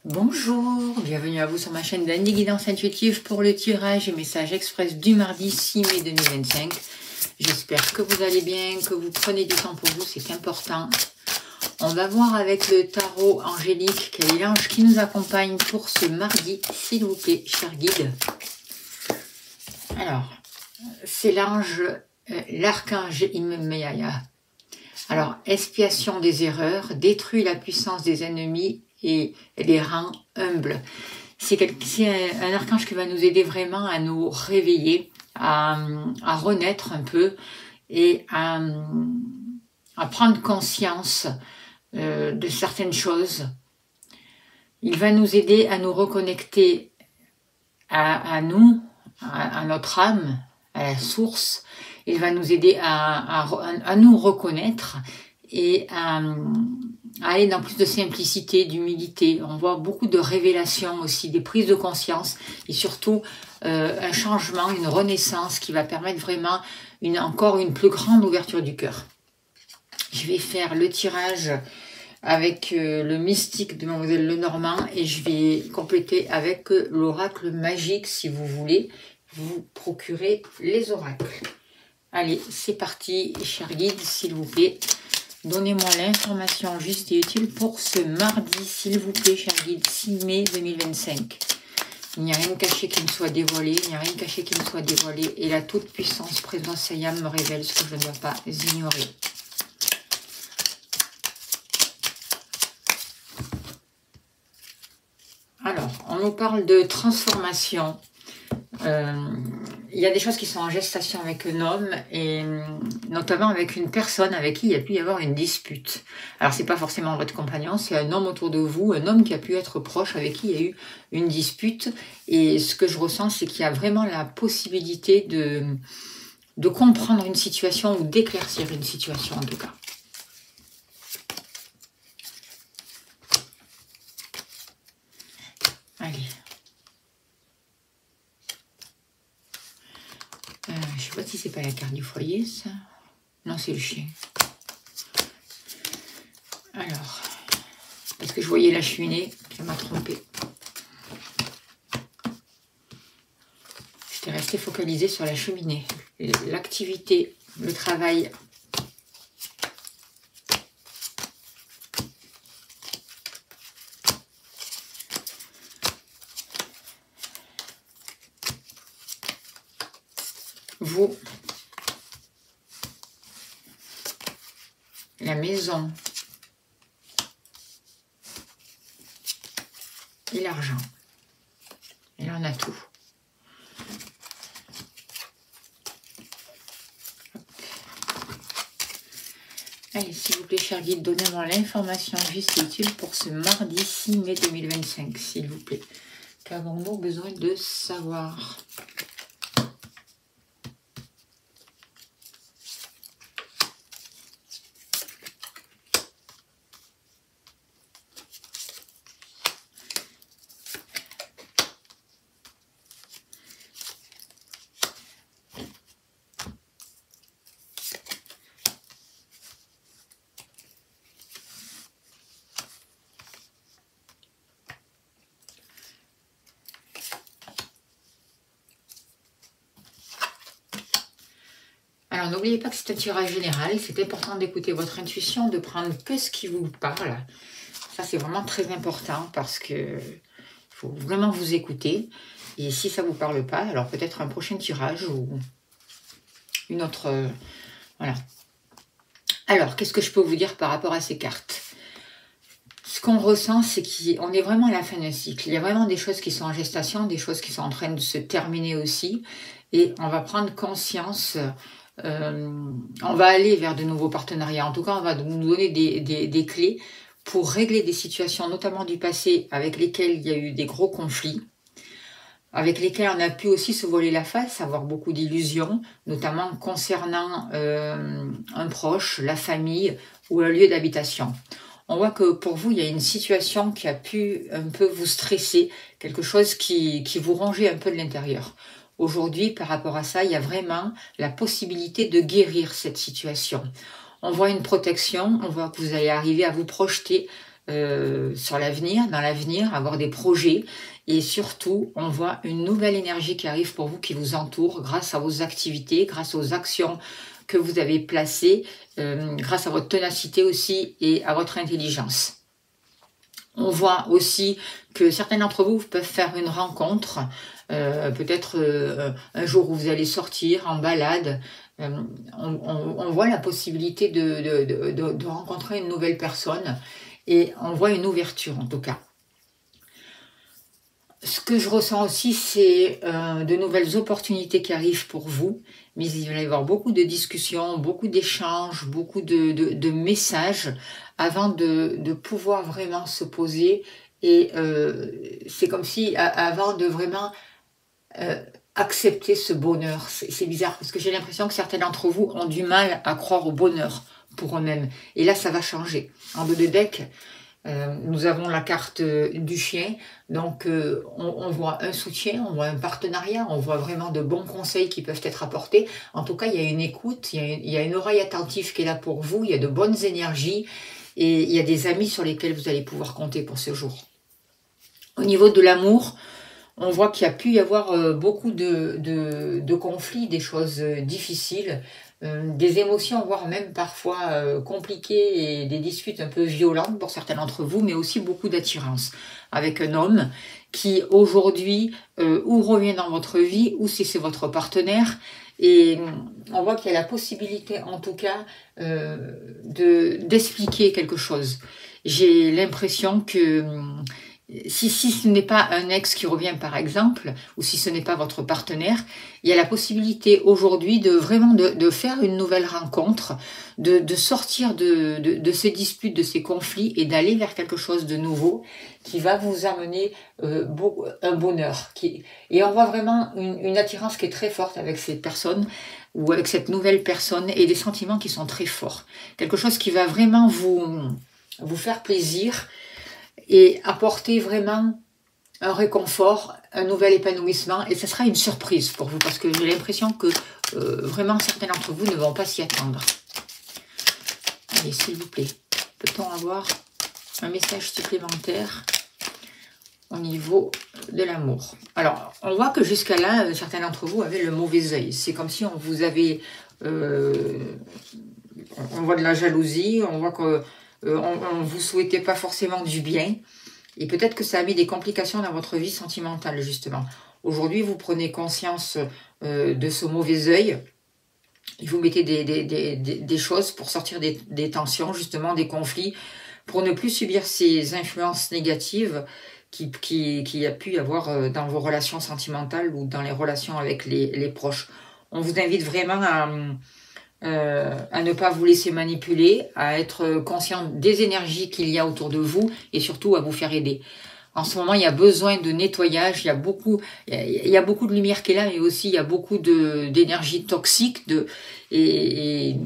Bonjour, bienvenue à vous sur ma chaîne d'Annie Guidance Intuitive pour le tirage et message express du mardi 6 mai 2025. J'espère que vous allez bien, que vous prenez du temps pour vous, c'est important. On va voir avec le tarot angélique quel est l'ange qui nous accompagne pour ce mardi, s'il vous plaît, cher guide. Alors, c'est l'ange, l'archange Immeaya. Alors, expiation des erreurs, détruit la puissance des ennemis et les rend humbles. C'est un archange qui va nous aider vraiment à nous réveiller, à renaître un peu et à prendre conscience de certaines choses. Il va nous aider à nous reconnecter à nous, à notre âme, à la source. Il va nous aider à nous reconnaître et à aller dans plus de simplicité, d'humilité. On voit beaucoup de révélations aussi, des prises de conscience et surtout un changement, une renaissance qui va permettre vraiment encore une plus grande ouverture du cœur. Je vais faire le tirage avec le mystique de Mademoiselle Lenormand et je vais compléter avec l'oracle magique si vous voulez vous procurer les oracles. Allez, c'est parti, cher guide, s'il vous plaît. Donnez-moi l'information juste et utile pour ce mardi, s'il vous plaît, cher guide, 6 mai 2025. Il n'y a rien de caché qui me soit dévoilé, il n'y a rien de caché qui me soit dévoilé. Et la toute-puissance présence Sayam me révèle ce que je ne dois pas ignorer. Alors, on nous parle de transformation. Il y a des choses qui sont en gestation avec un homme et notamment avec une personne avec qui il y a pu y avoir une dispute. Alors c'est pas forcément votre compagnon, c'est un homme autour de vous, un homme qui a pu être proche, avec qui il y a eu une dispute. Et ce que je ressens, c'est qu'il y a vraiment la possibilité de comprendre une situation ou d'éclaircir une situation en tout cas. Allez. Je sais pas si c'est pas la carte du foyer, ça. Non, c'est le chien. Alors, parce que je voyais la cheminée, ça m'a trompée. J'étais restée focalisée sur la cheminée. L'activité, le travail. Vous, la maison et l'argent. Et là, on a tout. Allez, s'il vous plaît, cher guide, donnez-moi l'information juste et utile pour ce mardi 6 mai 2025, s'il vous plaît. Qu'avons-nous besoin de savoir ? Alors, n'oubliez pas que c'est un tirage général. C'est important d'écouter votre intuition, de prendre que ce qui vous parle. Ça, c'est vraiment très important parce que faut vraiment vous écouter. Et si ça ne vous parle pas, alors peut-être un prochain tirage ou une autre... voilà. Alors, qu'est-ce que je peux vous dire par rapport à ces cartes ? Ce qu'on ressent, c'est qu'on est vraiment à la fin d'un cycle. Il y a vraiment des choses qui sont en gestation, des choses qui sont en train de se terminer aussi. Et on va prendre conscience... on va aller vers de nouveaux partenariats. En tout cas, on va nous donner des clés pour régler des situations, notamment du passé, avec lesquelles il y a eu des gros conflits, avec lesquels on a pu aussi se voiler la face, avoir beaucoup d'illusions, notamment concernant un proche, la famille ou un lieu d'habitation. On voit que pour vous, il y a une situation qui a pu un peu vous stresser, quelque chose qui vous rongeait un peu de l'intérieur. Aujourd'hui, par rapport à ça, il y a vraiment la possibilité de guérir cette situation. On voit une protection, on voit que vous allez arriver à vous projeter sur l'avenir, dans l'avenir, avoir des projets. Et surtout, on voit une nouvelle énergie qui arrive pour vous, qui vous entoure grâce à vos activités, grâce aux actions que vous avez placées, grâce à votre ténacité aussi et à votre intelligence. On voit aussi que certains d'entre vous peuvent faire une rencontre, peut-être un jour où vous allez sortir en balade. On voit la possibilité de rencontrer une nouvelle personne et on voit une ouverture en tout cas. Ce que je ressens aussi, c'est de nouvelles opportunités qui arrivent pour vous, mais il va y avoir beaucoup de discussions, beaucoup d'échanges, beaucoup de messages avant de pouvoir vraiment se poser. Et c'est comme si, avant de vraiment accepter ce bonheur, c'est bizarre, parce que j'ai l'impression que certains d'entre vous ont du mal à croire au bonheur pour eux-mêmes. Et là, ça va changer. En dos de deck, nous avons la carte du chien, donc on voit un soutien, on voit un partenariat, on voit vraiment de bons conseils qui peuvent être apportés. En tout cas, il y a une écoute, il y a une oreille attentive qui est là pour vous, il y a de bonnes énergies et il y a des amis sur lesquels vous allez pouvoir compter pour ce jour. Au niveau de l'amour, on voit qu'il y a pu y avoir beaucoup de conflits, des choses difficiles, des émotions, voire même parfois compliquées et des disputes un peu violentes pour certains d'entre vous, mais aussi beaucoup d'attirance avec un homme qui aujourd'hui ou revient dans votre vie ou si c'est votre partenaire. Et on voit qu'il y a la possibilité en tout cas d'expliquer quelque chose. J'ai l'impression que si ce n'est pas un ex qui revient par exemple, ou si ce n'est pas votre partenaire, il y a la possibilité aujourd'hui de vraiment de faire une nouvelle rencontre, de sortir de ces disputes, de ces conflits et d'aller vers quelque chose de nouveau qui va vous amener un bonheur. Et on voit vraiment une attirance qui est très forte avec cette personne ou avec cette nouvelle personne et des sentiments qui sont très forts. Quelque chose qui va vraiment vous faire plaisir et apporter vraiment un réconfort, un nouvel épanouissement. Et ce sera une surprise pour vous, parce que j'ai l'impression que vraiment certains d'entre vous ne vont pas s'y attendre. Allez, s'il vous plaît, peut-on avoir un message supplémentaire au niveau de l'amour? Alors, on voit que jusqu'à là, certains d'entre vous avaient le mauvais œil. C'est comme si on vous avait... on voit de la jalousie, on voit que... on ne vous souhaitait pas forcément du bien et peut-être que ça a mis des complications dans votre vie sentimentale justement. Aujourd'hui, vous prenez conscience de ce mauvais œil et vous mettez des choses pour sortir des tensions, justement des conflits, pour ne plus subir ces influences négatives qui a pu y avoir dans vos relations sentimentales ou dans les relations avec les proches. On vous invite vraiment à ne pas vous laisser manipuler, à être conscient des énergies qu'il y a autour de vous et surtout à vous faire aider. En ce moment, il y a besoin de nettoyage, il y a beaucoup de lumière qui est là, mais aussi il y a beaucoup d'énergie toxique et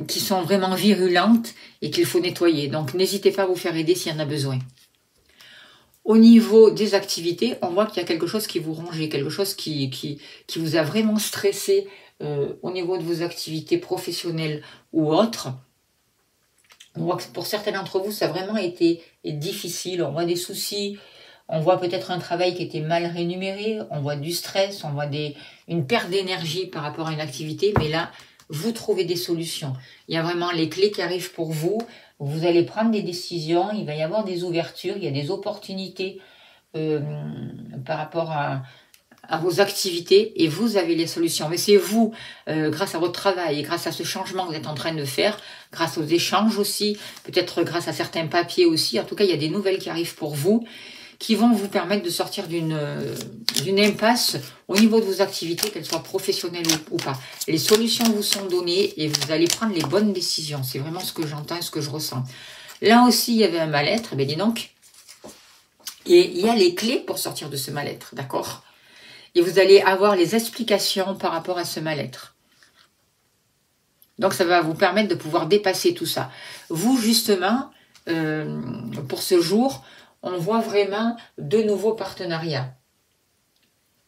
qui sont vraiment virulentes et qu'il faut nettoyer. Donc n'hésitez pas à vous faire aider s'il y en a besoin. Au niveau des activités, on voit qu'il y a quelque chose qui vous ronge, quelque chose qui vous a vraiment stressé au niveau de vos activités professionnelles ou autres. On voit que pour certains d'entre vous, ça a vraiment été difficile. On voit des soucis, on voit peut-être un travail qui était mal rémunéré, on voit du stress, on voit une perte d'énergie par rapport à une activité. Mais là, vous trouvez des solutions. Il y a vraiment les clés qui arrivent pour vous. Vous allez prendre des décisions, il va y avoir des ouvertures, il y a des opportunités par rapport à vos activités et vous avez les solutions. Mais c'est vous, grâce à votre travail et grâce à ce changement que vous êtes en train de faire, grâce aux échanges aussi, peut-être grâce à certains papiers aussi, en tout cas il y a des nouvelles qui arrivent pour vous, qui vont vous permettre de sortir d'une impasse au niveau de vos activités, qu'elles soient professionnelles ou pas. Les solutions vous sont données et vous allez prendre les bonnes décisions. C'est vraiment ce que j'entends et ce que je ressens. Là aussi, il y avait un mal-être, eh bien dis donc. Et il y a les clés pour sortir de ce mal-être, d'accord ? Et vous allez avoir les explications par rapport à ce mal-être. Donc ça va vous permettre de pouvoir dépasser tout ça. Vous, justement, pour ce jour, on voit vraiment de nouveaux partenariats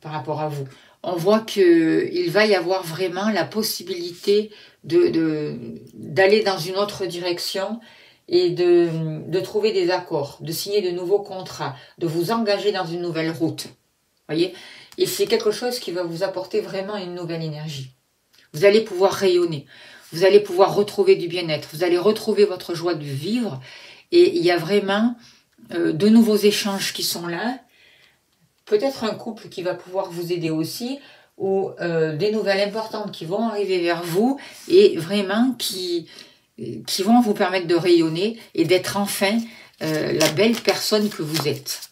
par rapport à vous. On voit qu'il va y avoir vraiment la possibilité d'aller dans une autre direction et de trouver des accords, de signer de nouveaux contrats, de vous engager dans une nouvelle route. Voyez? Et c'est quelque chose qui va vous apporter vraiment une nouvelle énergie. Vous allez pouvoir rayonner, vous allez pouvoir retrouver du bien-être, vous allez retrouver votre joie de vivre. Et il y a vraiment de nouveaux échanges qui sont là. Peut-être un couple qui va pouvoir vous aider aussi, ou des nouvelles importantes qui vont arriver vers vous et vraiment qui vont vous permettre de rayonner et d'être enfin la belle personne que vous êtes.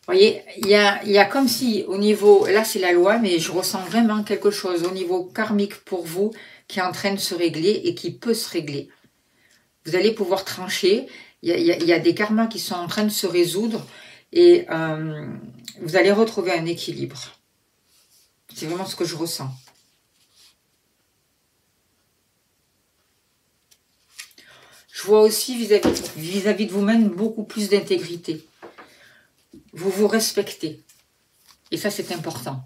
Vous voyez, il y a comme si au niveau, là c'est la loi, mais je ressens vraiment quelque chose au niveau karmique pour vous qui est en train de se régler et qui peut se régler. Vous allez pouvoir trancher, il y a des karmas qui sont en train de se résoudre et vous allez retrouver un équilibre. C'est vraiment ce que je ressens. Je vois aussi vis-à-vis de vous-même beaucoup plus d'intégrité. Vous vous respectez. Et ça, c'est important.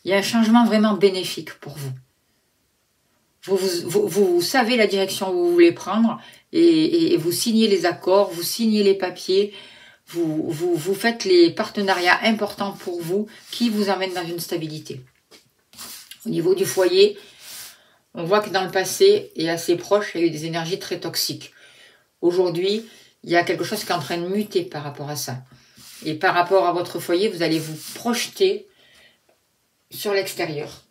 Il y a un changement vraiment bénéfique pour vous. Vous savez la direction où vous voulez prendre et vous signez les accords, vous signez les papiers, vous faites les partenariats importants pour vous qui vous amènent dans une stabilité. Au niveau du foyer, on voit que dans le passé et assez proche, il y a eu des énergies très toxiques. Aujourd'hui, il y a quelque chose qui est en train de muter par rapport à ça. Et par rapport à votre foyer, vous allez vous projeter sur l'extérieur.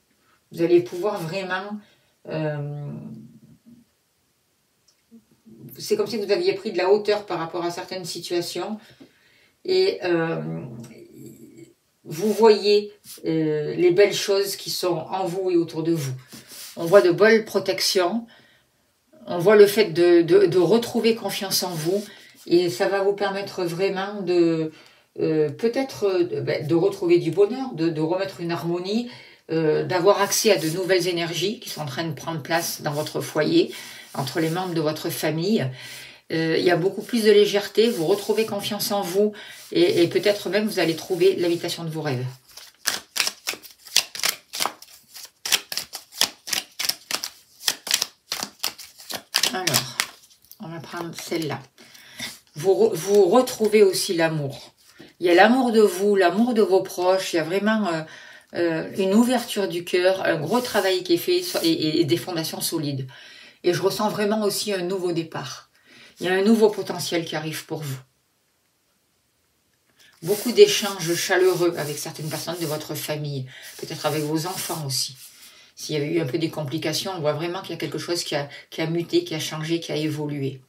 Vous allez pouvoir vraiment... c'est comme si vous aviez pris de la hauteur par rapport à certaines situations. Et vous voyez les belles choses qui sont en vous et autour de vous. On voit de belles protections. On voit le fait de retrouver confiance en vous. Et ça va vous permettre vraiment de peut-être de retrouver du bonheur, de remettre une harmonie, d'avoir accès à de nouvelles énergies qui sont en train de prendre place dans votre foyer, entre les membres de votre famille. Il y a beaucoup plus de légèreté, vous retrouvez confiance en vous et peut-être même vous allez trouver l'habitation de vos rêves. Alors, on va prendre celle-là. Vous retrouvez aussi l'amour. Il y a l'amour de vous, l'amour de vos proches, il y a vraiment une ouverture du cœur, un gros travail qui est fait et des fondations solides. Et je ressens vraiment aussi un nouveau départ. Il y a un nouveau potentiel qui arrive pour vous. Beaucoup d'échanges chaleureux avec certaines personnes de votre famille, peut-être avec vos enfants aussi. S'il y avait eu un peu des complications, on voit vraiment qu'il y a quelque chose qui a muté, qui a changé, qui a évolué.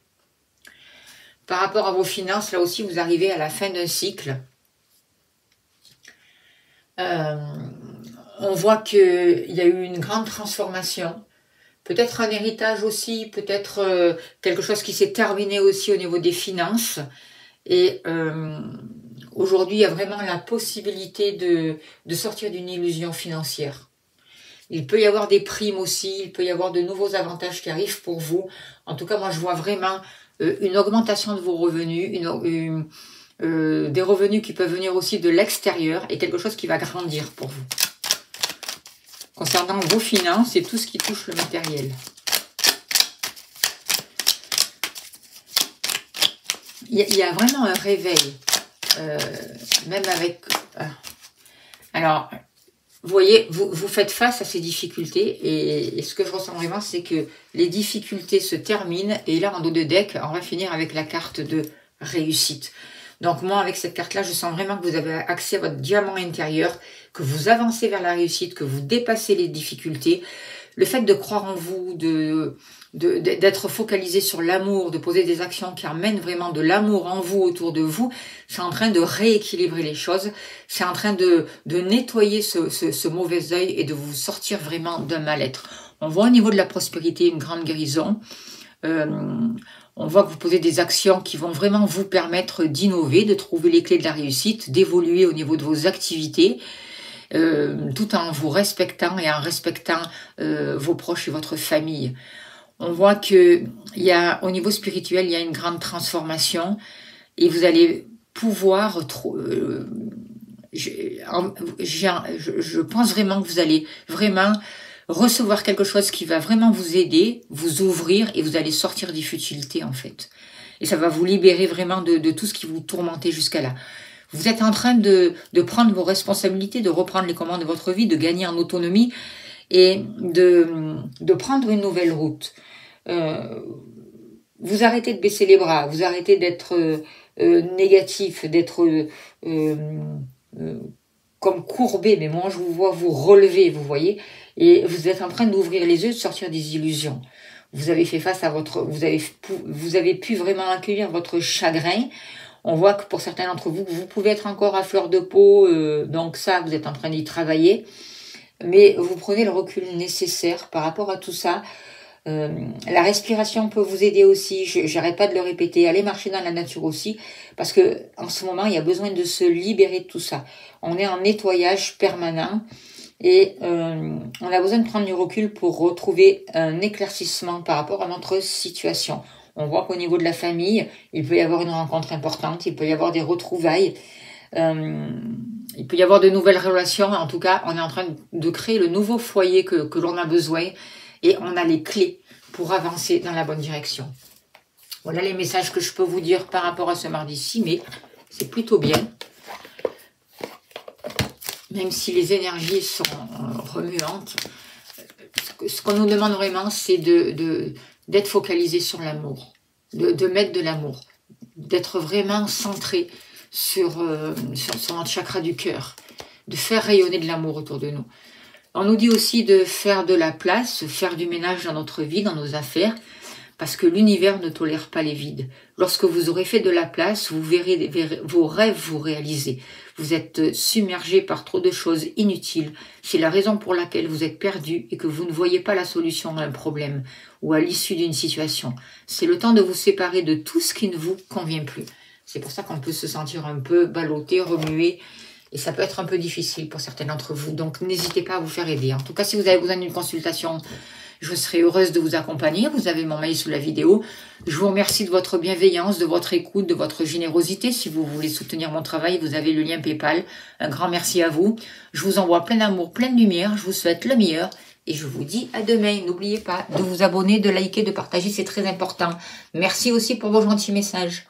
Par rapport à vos finances, là aussi, vous arrivez à la fin d'un cycle. On voit qu'il y a eu une grande transformation. Peut-être un héritage aussi, peut-être quelque chose qui s'est terminé aussi au niveau des finances. Et aujourd'hui, il y a vraiment la possibilité de sortir d'une illusion financière. Il peut y avoir des primes aussi, il peut y avoir de nouveaux avantages qui arrivent pour vous. En tout cas, moi, je vois vraiment une augmentation de vos revenus, des revenus qui peuvent venir aussi de l'extérieur et quelque chose qui va grandir pour vous. Concernant vos finances et tout ce qui touche le matériel. Il y a vraiment un réveil, même avec... Alors, vous voyez, vous faites face à ces difficultés et ce que je ressens vraiment, c'est que les difficultés se terminent et là, en dos de deck, on va finir avec la carte de réussite. Donc moi, avec cette carte-là, je sens vraiment que vous avez accès à votre diamant intérieur, que vous avancez vers la réussite, que vous dépassez les difficultés. Le fait de croire en vous, d'être focalisé sur l'amour, de poser des actions qui amènent vraiment de l'amour en vous, autour de vous, c'est en train de rééquilibrer les choses, c'est en train de nettoyer ce mauvais œil et de vous sortir vraiment d'un mal-être. On voit au niveau de la prospérité une grande guérison. On voit que vous posez des actions qui vont vraiment vous permettre d'innover, de trouver les clés de la réussite, d'évoluer au niveau de vos activités, tout en vous respectant et en respectant vos proches et votre famille. On voit que au niveau spirituel, il y a une grande transformation et vous allez pouvoir je pense vraiment que vous allez vraiment recevoir quelque chose qui va vraiment vous aider, vous ouvrir et vous allez sortir des futilités en fait. Et ça va vous libérer vraiment de tout ce qui vous tourmentait jusqu'à là. Vous êtes en train de prendre vos responsabilités, de reprendre les commandes de votre vie, de gagner en autonomie et de prendre une nouvelle route. Vous arrêtez de baisser les bras, vous arrêtez d'être négatif, d'être comme courbé, mais moi je vous vois vous relever, vous voyez, et vous êtes en train d'ouvrir les yeux, de sortir des illusions. Vous avez fait face à votre, vous avez pu vraiment accueillir votre chagrin. On voit que pour certains d'entre vous, vous pouvez être encore à fleur de peau, donc ça, vous êtes en train d'y travailler. Mais vous prenez le recul nécessaire par rapport à tout ça. La respiration peut vous aider aussi, j'arrête pas de le répéter, allez marcher dans la nature aussi, parce que en ce moment, il y a besoin de se libérer de tout ça. On est en nettoyage permanent et on a besoin de prendre du recul pour retrouver un éclaircissement par rapport à notre situation. On voit qu'au niveau de la famille, il peut y avoir une rencontre importante, il peut y avoir des retrouvailles, il peut y avoir de nouvelles relations. En tout cas, on est en train de créer le nouveau foyer que l'on a besoin et on a les clés pour avancer dans la bonne direction. Voilà les messages que je peux vous dire par rapport à ce mardi 6 mai. C'est plutôt bien. Même si les énergies sont remuantes, ce qu'on nous demande vraiment, c'est d'être focalisé sur l'amour, de mettre de l'amour, d'être vraiment centré sur notre chakra du cœur, de faire rayonner de l'amour autour de nous. On nous dit aussi de faire de la place, faire du ménage dans notre vie, dans nos affaires, parce que l'univers ne tolère pas les vides. Lorsque vous aurez fait de la place, vous verrez vos rêves vous réaliser. Vous êtes submergé par trop de choses inutiles. C'est la raison pour laquelle vous êtes perdu et que vous ne voyez pas la solution à un problème ou à l'issue d'une situation. C'est le temps de vous séparer de tout ce qui ne vous convient plus. C'est pour ça qu'on peut se sentir un peu ballotté, remué. Et ça peut être un peu difficile pour certains d'entre vous. Donc, n'hésitez pas à vous faire aider. En tout cas, si vous avez besoin d'une consultation, je serai heureuse de vous accompagner. Vous avez mon mail sous la vidéo. Je vous remercie de votre bienveillance, de votre écoute, de votre générosité. Si vous voulez soutenir mon travail, vous avez le lien PayPal. Un grand merci à vous. Je vous envoie plein d'amour, plein de lumière. Je vous souhaite le meilleur. Et je vous dis à demain. N'oubliez pas de vous abonner, de liker, de partager. C'est très important. Merci aussi pour vos gentils messages.